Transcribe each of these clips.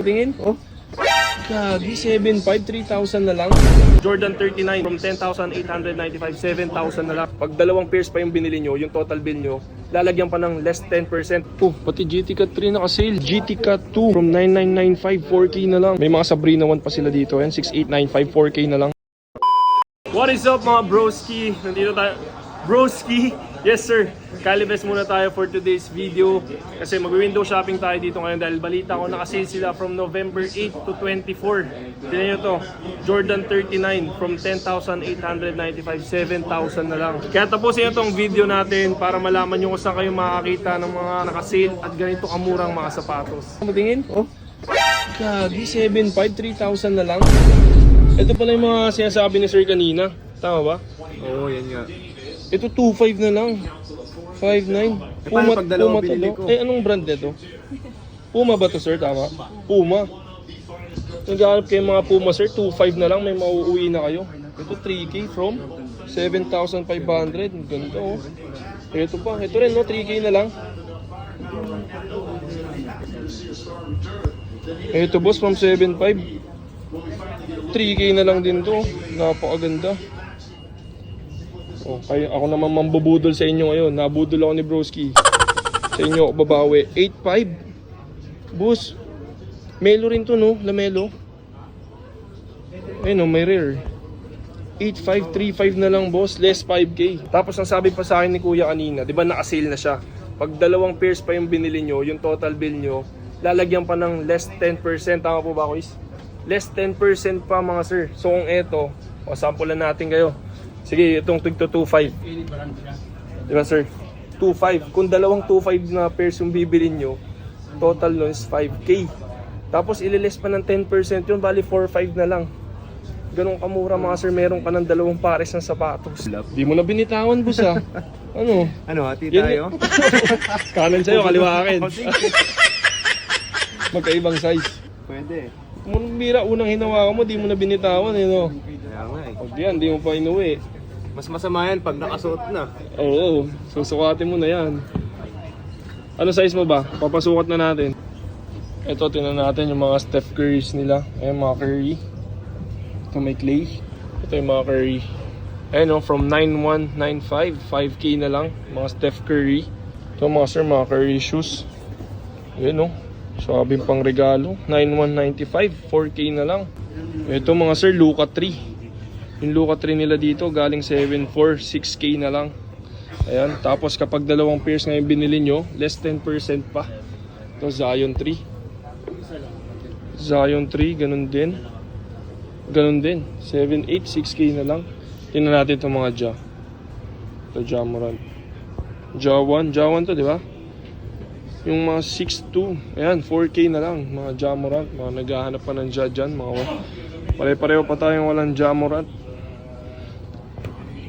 Tingin? Oh. Gagi, 7.5, 3,000 na lang. Jordan 39 from 10,895, 7,000 na lang. Pag dalawang pairs pa yung binili nyo, yung total bill nyo, lalagyan pa ng less 10%. Oh, pati GT Cut 3 naka-sale. GT Cut 2 from 9,995, 4K na lang. May mga Sabrina 1 pa sila dito. Yan, 6,895, 4K na lang. What is up mga broski? Nandito tayo. Broski! Yes sir! Calibest muna tayo for today's video. Kasi mag-window shopping tayo dito ngayon dahil balita ko nakasale sila from November 8 to 24. Tignan nyo to. Jordan 39 from 10,895, 7,000 na lang. Kaya tapusin nyo tong video natin para malaman nyo kung saan kayo makakita ng mga nakasale at ganito kamurang mga sapatos. Tingin? Oh. Gagi, 7.5, 3,000 na lang. Ito pala yung mga sinasabi ni sir kanina. Tama ba? Oo, yan nga. Ito 2.5 na lang. 5.9. Puma, pag dalawa Puma to, binili no? ko? Eh, anong brand nito? Puma ba to, sir? Tama? Puma. Naghahanap kayo mga Puma, sir. 2.5 na lang. May mauuwi na kayo. Ito 3K from 7,500. Ganda, oh. Ito pa. Ito rin, no? 3K na lang. Ito, boss, from 7.5. 3K na lang din to. Napakaganda. Okay, ako naman mambubudol sa inyo ngayon. Nabudol ako ni Broski. Sa inyo ako babawi. 8.5. Boss, Melo rin to, no? Lamelo. Ayun, no? May rare. 8.5, 3.5 na lang, boss. Less 5K. Tapos ang sabi pa sa akin ni Kuya kanina, di ba nakasale na siya? Pag dalawang pairs pa yung binili nyo, yung total bill nyo, lalagyan pa ng less 10%. Tama po ba, Kuis? Less 10% pa, mga sir. So kung eto, o sampulan natin kayo. Sige, itong tigto 2.5. Diba sir? 2.5. Kung dalawang 2.5 na pairs yung bibilin nyo, total nun is 5K. Tapos ililess pa ng 10% yun, bali 4.5 na lang. Ganun kamura mga sir, meron ka ng dalawang pares ng sapatos. Di mo na binitawan, boss ah. Ano? Ano, hati Yan tayo? Kanan sa'yo, kaliwa akin. Magkaibang size. Pwede. Kung bira, unang hinawakan mo, di mo na binitawan eh, no? Kaya nga eh. Pag yan, di mo pa inuwi. Mas masama yan pag nakasuot na. Oo, susukatin mo na yan. Ano size mo ba? Papasukat na natin. Ito, tingnan natin yung mga Steph Currys nila. Ayan, mga Curry. Ito may clay. Ito yung mga Curry. Ayan o, from 9,195, 5K na lang. Mga Steph Curry. Ito mga sir, mga Curry shoes. Ayan o, sabing pang regalo. 9,195, 4K na lang. Ito mga sir, Luka 3. Yung Luka 3 nila dito galing 7.4, 6K na lang. Ayan, tapos kapag dalawang pairs ngayon binili nyo, less 10% pa. Ito Zion 3. Zion 3, ganun din. Ganun din, 7.8, 6K na lang. Tingnan natin itong mga Ja. Ito Ja Morant. Ja 1 to, di ba? Yung mga 6.2, ayan, 4K na lang. Mga Ja Morant, mga naghahanap pa ng Ja dyan. Pare-pareho pa tayong walang Ja Morant.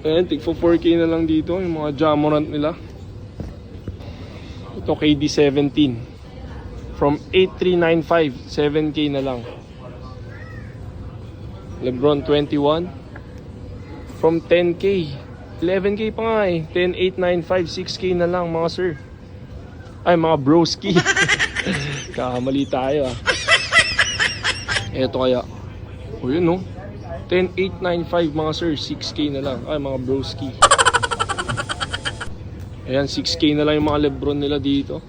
Ayan, tigpo 4K na lang dito yung mga Ja Morant nila. Ito KD 17 from 8,395, 7K na lang. LeBron 21 from 10K, 11K pa nga eh, 10,895, 6K na lang mga sir. Ay, mga broski. Kakamali tayo ah. Eto kaya, o yun no, 10,895 mga sir, 6K na lang. Ay, mga broski. Ayan, 6K na lang yung mga LeBron nila dito.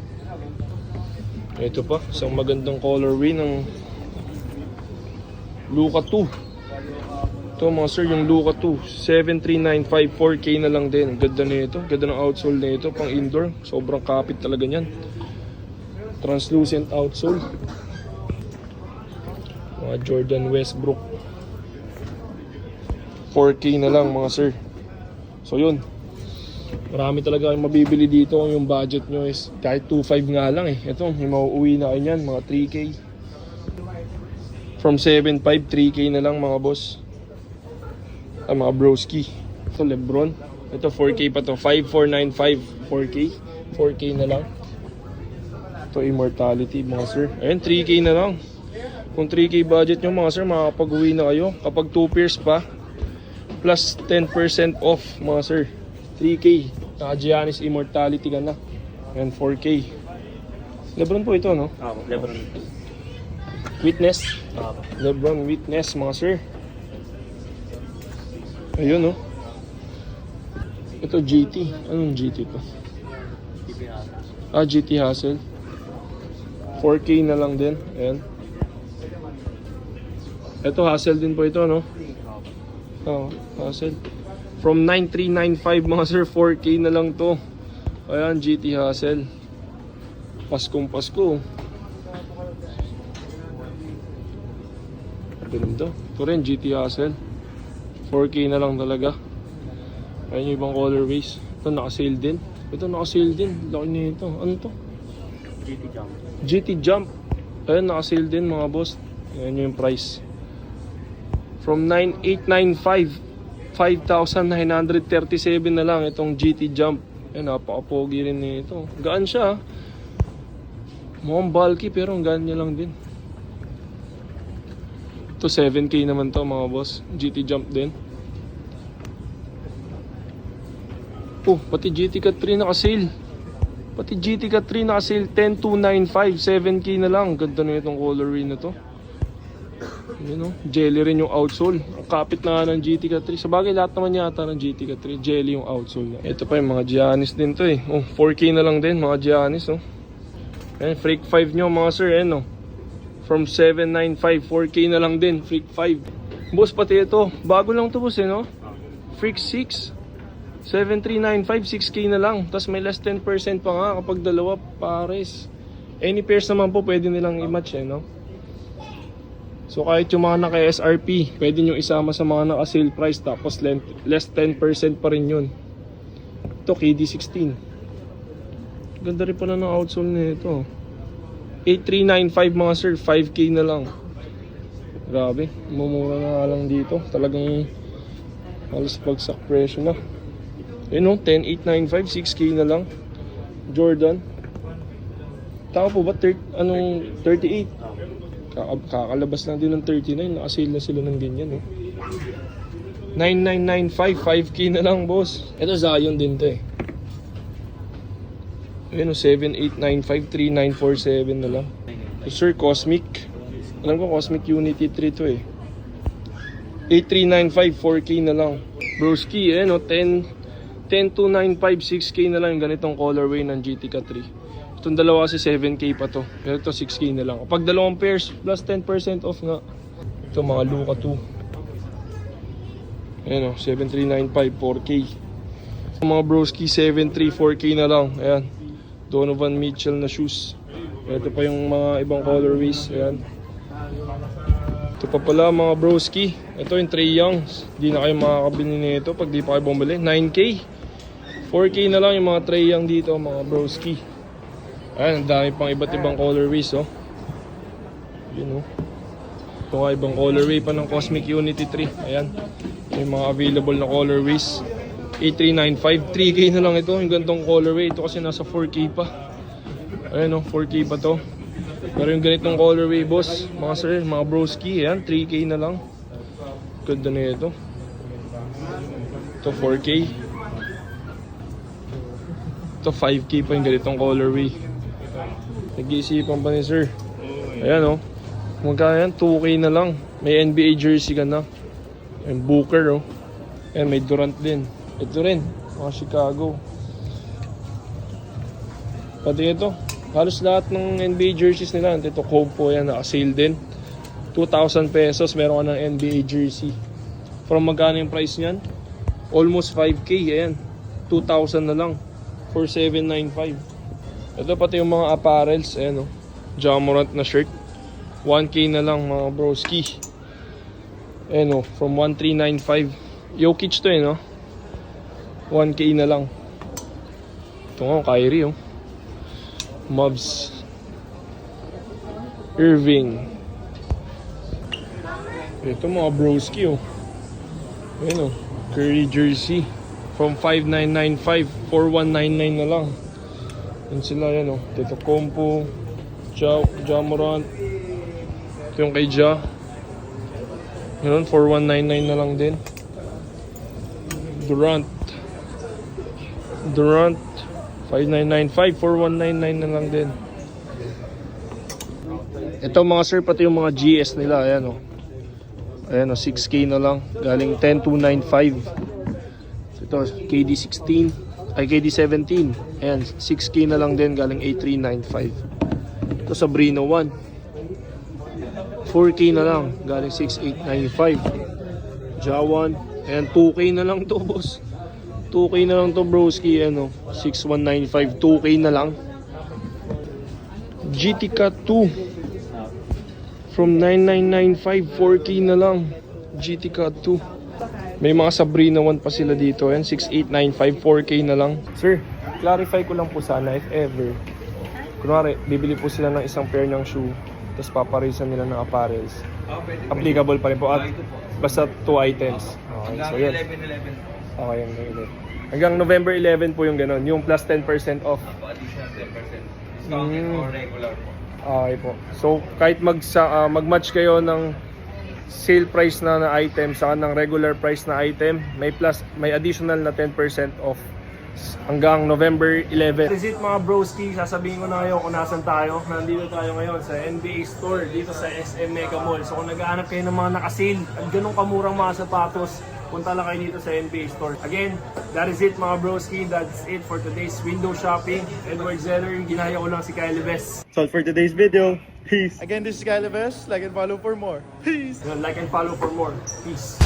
Ito pa, isang magandang colorway ng Luka 2. Ito mga sir, yung Luka 2, 7,395, 4K na lang din. Ganda na ito, ganda ng outsole na ito, pang indoor. Sobrang kapit talaga niyan. Translucent outsole. Mga Jordan Westbrook, 4K na lang mga sir. So yun, marami talaga kayong mabibili dito kung yung budget nyo is kahit 2.5 nga lang eh. Ito, may mauuwi na kayo nyan, mga 3K. From 7.5, 3K na lang mga boss. Ay, mga broski. Ito Lebron. Ito 4K pa to, 5,495, 4K. 4K na lang. Ito Immortality mga sir. Ayun, 3K na lang. Kung 3K budget nyo mga sir, makakapag-uwi na kayo. Kapag 2 pairs pa, plus 10% off mga sir, 3K. Naka Giannis Immortality ka na. Ayan, 4K. Lebron po ito, no? Oo, Lebron. Witness. LeBron Witness, mga sir. Ayun, oh. Ito, GT. Anong GT to? GT Hassel. 4K na lang din. Ayan. Ito, Hassel din po ito, no? Hassel. From 9395, mga sir, 4K na lang to. Ayan, GT Hassel. Paskong Pasko. Ganda. Ito rin, GT Hassel. 4K na lang talaga. Ayan yung ibang colorways. Ito, naka-sale din. Ito, naka-sale din. Laki nito. Ano to? GT Jump. GT Jump. Ayan, naka-sale din, mga boss. Ayan yung price. From 9895, 5,937 na lang itong GT Jump. Ayan, napaka-pogi rin nito. Gaan siya. Mukhang bulky pero ang gaan niya lang din. Ito 7K naman to, mga boss. GT Jump din. Oh, pati GT Cat 3 naka-sale. Pati GT Cat 3 naka-sale. 10,295, 7K na lang. Ganda na itong colorway na to. Yun, oh. Jelly rin yung outsole. Ang kapit na nga ng GT Cat 3. Sabagay lahat naman yata ng GT Cat 3 jelly yung outsole. Ito pa yung mga Giannis din to eh. Oh, 4K na lang din mga Giannis, oh. Ayan, Freak 5 nyo mga sir, ayan, oh. From 795, 4K na lang din. Freak 5. Boss, pati ito. Bago lang to, boss, eh, no? Freak 6. 7395, 6K na lang. Tapos may less 10% pa nga kapag dalawa pares. Any pairs naman po pwede nilang i-match, eh, no? So kahit yung mga naka-SRP, pwede nyo isama sa mga naka-sale price. Tapos less 10% pa rin yun. Ito, KD16. Ganda rin pala ng outsole nito. 8395 mga sir, 5K na lang. Grabe, mumura na nga lang dito. Talagang halos bagsak presyo na. Yun, no, 10895, 6K na lang. Jordan. Tao po ba? 38? Kakalabas lang din ng 39. Naka-sale na sila ng ganyan, eh. 9995, 5K na lang, boss. Ito Zion din to, eh. Ayun, 7895, 3947 na lang. Sir, Cosmic. Alam ko Cosmic Unity 3 to, eh. 8395, 4K na lang. Broski, eh, no, 10295, 6K na lang yung ganitong colorway ng GT Cat 3. Itong dalawa kasi 7K pa to. Pero ito 6K na lang. Kapag dalawang pairs, plus 10% off nga. Ito mga Luka 2. Ayan, o, 7395, 4K. Mga Broski, 73, 4K na lang. Ayan. Donovan Mitchell na shoes. Ito pa yung mga ibang colorways. Ayan. Ito pa pala mga Broski. Ito yung Trae Youngs. Di na kayo makakabili nito pag di pa kayo bumili. 9K. 4K na lang yung mga Trae Young dito, mga Broski. Ayan, ang dami pang iba't ibang colorways, oh. Yun, oh. Ito nga ibang colorway pa ng Cosmic Unity 3. Ayan. Yung mga available na colorways. 8395, 3K na lang ito. Yung gantong colorway. Ito kasi nasa 4K pa. Ayan, oh, 4K pa to. Pero yung ganitong colorway, boss, mga sir, mga Broski, ayan, 3K na lang. Ganda na ito. Ito 4K. Ito 5K pa yung ganitong colorway. Nag-iisipan pa ni sir. Ayan, oh. Magkano yan? 2K na lang. May NBA jersey ka na. Ayan, Booker, oh. Ayan, may Durant din. Ito rin, mga Chicago. Pati ito. Halos lahat ng NBA jerseys nila. Ito, Kobe po yan. Naka-sale din. 2,000 pesos. Meron ka ng NBA jersey. From magkano yung price niyan? Almost 5K. Ayan. 2,000 na lang. 4,795. Ito pati yung mga apparels. Ayan, oh. Ja Morant na shirt. 1K na lang mga Broski. Ayan, oh. From 1,395. Jokic to, no? 1K na lang. Ito nga, Kyrie, oh. Mavs. Irving. Ito mga Broski, oh. Ayan, oh. Curry jersey. From 5,995, 4,199 na lang. Yan sila, yan, oh. Dito Compo, Ja Morant. Ito yung kay Ja. Yun, 4,199 na lang din. Durant 5995, 4199 na lang din. Ito mga sir, pati yung mga GS nila, ayan o. Ayan o, 6K na lang. Galing 10295. Ito, KD16. Ay, KD17. Ayan, 6K na lang din. Galing 8395. Ito, Sabrino 1. 4K na lang. Galing 6895. Jawan. Ayan, 2K na lang to, boss. 2K na lang to, broski. Ano, 6195. 2K na lang. GTK 2. From 9995, 4K na lang. GTK 2. May mga Sabrina 1 pa sila dito. Ayan, 6895, 4K na lang. Sir, clarify ko lang po sana if ever. Kunwari, bibili po sila ng isang pair ng shoe, tapos paparisan nila ng apparels. Applicable pa rin po at basta 2 items. Okay, so yun. Okay, yun. Hanggang November 11 po yung ganun. Yung plus 10% off. Additional 10%. Discounted or regular po. Okay po. So kahit mag-match kayo ng sale price na item saka ng regular price na item, may additional na 10% off hanggang November 11. Visit mga broski, sasabihin ko na kayo kung nasan tayo. Nandito tayo ngayon sa NBA store dito sa SM Mega Mall. So kung naghahanap kayo ng mga naka-sale at ganun kamurang mga sapatos, punta lang kayo dito sa NBA store. Again, that is it mga broski. That's it for today's window shopping. Edward Zeller, ginaya ko lang si Kyle Leves. That's all for today's video. Peace. Again, this is Kyle Leves. Like and follow for more. Peace. Like and follow for more. Peace.